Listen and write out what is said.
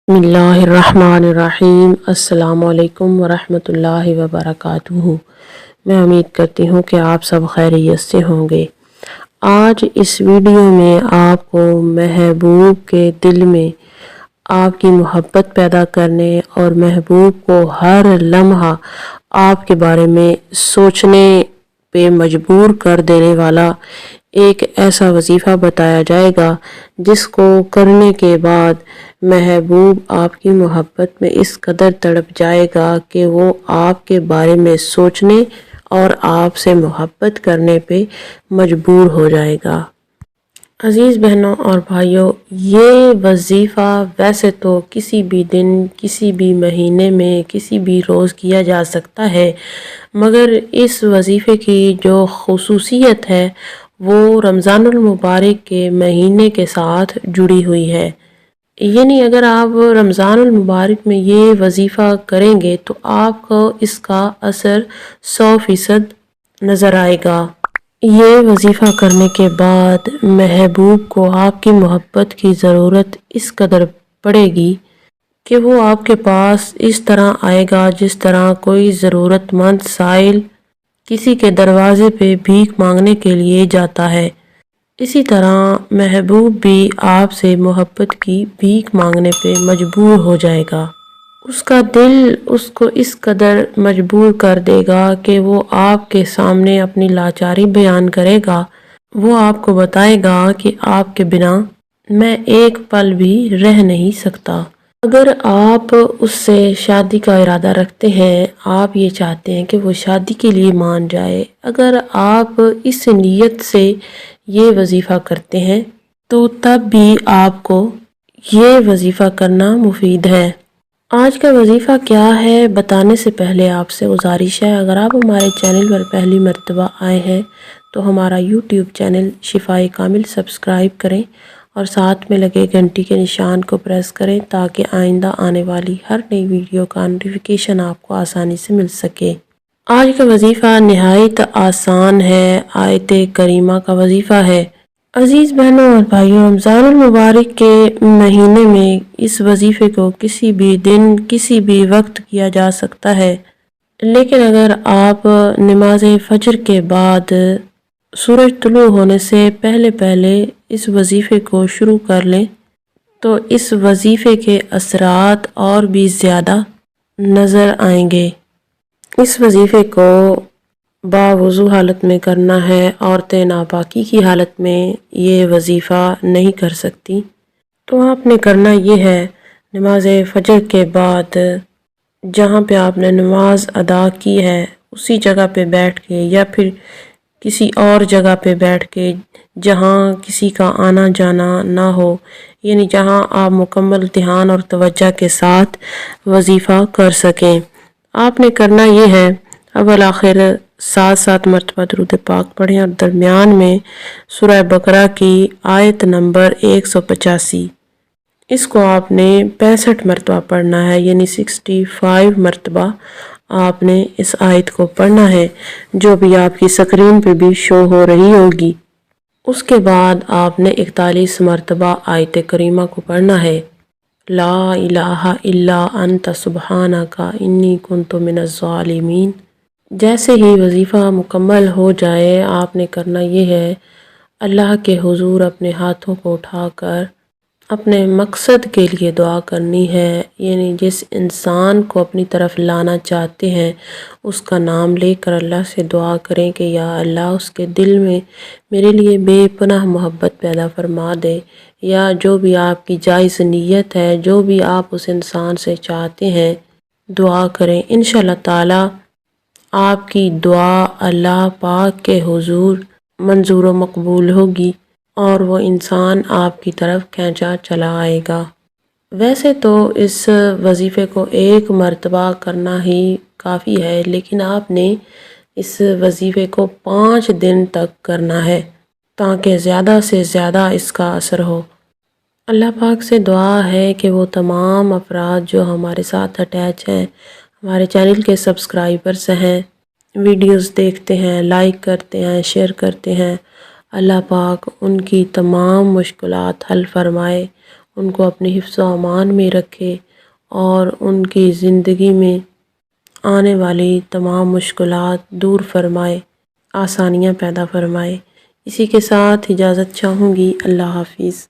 بسم اللہ الرحمن الرحیم۔ السلام علیکم ورحمۃ اللہ وبرکاتہ۔ میں امید کرتی ہوں کہ آپ سب خیریت سے ہوں گے۔ آج اس ویڈیو میں آپ کو محبوب کے دل میں آپ کی محبت پیدا کرنے اور محبوب کو ہر لمحہ آپ کے بارے میں سوچنے پہ مجبور کر دینے والا ایک ایسا وظیفہ بتایا جائے گا جس کو کرنے کے بعد محبوب آپ کی محبت میں اس قدر تڑپ جائے گا کہ وہ آپ کے بارے میں سوچنے اور آپ سے محبت کرنے پہ مجبور ہو جائے گا۔ عزیز بہنوں اور بھائیوں، یہ وظیفہ ویسے تو کسی بھی دن، کسی بھی مہینے میں، کسی بھی روز کیا جا سکتا ہے، مگر اس وظیفے کی جو خصوصیت ہے وہ رمضان المبارک کے مہینے کے ساتھ جڑی ہوئی ہے۔ یعنی اگر آپ رمضان المبارک میں یہ وظیفہ کریں گے تو آپ کو اس کا اثر 100% نظر آئے گا۔ یہ وظیفہ کرنے کے بعد محبوب کو آپ کی محبت کی ضرورت اس قدر پڑے گی کہ وہ آپ کے پاس اس طرح آئے گا جس طرح کوئی ضرورت مند سائل کسی کے دروازے پہ بھیک مانگنے کے لیے جاتا ہے، اسی طرح محبوب بھی آپ سے محبت کی بھیک مانگنے پہ مجبور ہو جائے گا۔ اس کا دل اس کو اس قدر مجبور کر دے گا کہ وہ آپ کے سامنے اپنی لاچاری بیان کرے گا۔ وہ آپ کو بتائے گا کہ آپ کے بنا میں ایک پل بھی رہ نہیں سکتا۔ اگر آپ اس سے شادی کا ارادہ رکھتے ہیں، آپ یہ چاہتے ہیں کہ وہ شادی کے لیے مان جائے، اگر آپ اس نیت سے یہ وظیفہ کرتے ہیں تو تب بھی آپ کو یہ وظیفہ کرنا مفید ہے۔ آج کا وظیفہ کیا ہے بتانے سے پہلے آپ سے گزارش ہے، اگر آپ ہمارے چینل پر پہلی مرتبہ آئے ہیں تو ہمارا یوٹیوب چینل شفائے کامل سبسکرائب کریں اور ساتھ میں لگے گھنٹی کے نشان کو پریس کریں تاکہ آئندہ آنے والی ہر نئی ویڈیو کا نوٹیفیکیشن آپ کو آسانی سے مل سکے۔ آج کا وظیفہ نہایت آسان ہے، آیت کریمہ کا وظیفہ ہے۔ عزیز بہنوں اور بھائیوں، رمضان المبارک کے مہینے میں اس وظیفے کو کسی بھی دن، کسی بھی وقت کیا جا سکتا ہے، لیکن اگر آپ نماز فجر کے بعد سورج طلوع ہونے سے پہلے پہلے اس وظیفے کو شروع کر لیں تو اس وظیفے کے اثرات اور بھی زیادہ نظر آئیں گے۔ اس وظیفے کو باوضو حالت میں کرنا ہے، عورتیں ناپاکی کی حالت میں یہ وظیفہ نہیں کر سکتی، تو آپ نے کرنا یہ ہے، نماز فجر کے بعد جہاں پہ آپ نے نماز ادا کی ہے اسی جگہ پہ بیٹھ کے یا پھر کسی اور جگہ پہ بیٹھ کے جہاں کسی کا آنا جانا نہ ہو، یعنی جہاں آپ مکمل دھیان اور توجہ کے ساتھ وظیفہ کر سکیں، آپ نے کرنا یہ ہے، اول آخر 7 مرتبہ درود پاک پڑھیں اور درمیان میں سورہ بقرہ کی آیت نمبر 185، اس کو آپ نے 65 مرتبہ پڑھنا ہے، یعنی 65 مرتبہ آپ نے اس آیت کو پڑھنا ہے جو بھی آپ کی اسکرین پہ بھی شو ہو رہی ہوگی۔ اس کے بعد آپ نے 41 مرتبہ آیت کریمہ کو پڑھنا ہے، لا الہ الا انت سبحانک انی کنت من الظالمین۔ جیسے ہی وظیفہ مکمل ہو جائے آپ نے کرنا یہ ہے، اللہ کے حضور اپنے ہاتھوں کو اٹھا کر اپنے مقصد کے لیے دعا کرنی ہے، یعنی جس انسان کو اپنی طرف لانا چاہتے ہیں اس کا نام لے کر اللہ سے دعا کریں کہ یا اللہ اس کے دل میں میرے لیے بے پناہ محبت پیدا فرما دے، یا جو بھی آپ کی جائز نیت ہے، جو بھی آپ اس انسان سے چاہتے ہیں دعا کریں، انشاءاللہ تعالی آپ کی دعا اللہ پاک کے حضور منظور و مقبول ہوگی اور وہ انسان آپ کی طرف کھینچا چلا آئے گا۔ ویسے تو اس وظیفے کو 1 مرتبہ کرنا ہی کافی ہے، لیکن آپ نے اس وظیفے کو 5 دن تک کرنا ہے تاکہ زیادہ سے زیادہ اس کا اثر ہو۔ اللہ پاک سے دعا ہے کہ وہ تمام افراد جو ہمارے ساتھ اٹیچ ہیں، ہمارے چینل کے سبسکرائبرز ہیں، ویڈیوز دیکھتے ہیں، لائک کرتے ہیں، شیئر کرتے ہیں، اللہ پاک ان کی تمام مشکلات حل فرمائے، ان کو اپنے حفظ و امان میں رکھے اور ان کی زندگی میں آنے والی تمام مشکلات دور فرمائے، آسانیاں پیدا فرمائے۔ اسی کے ساتھ اجازت چاہوں گی، اللہ حافظ۔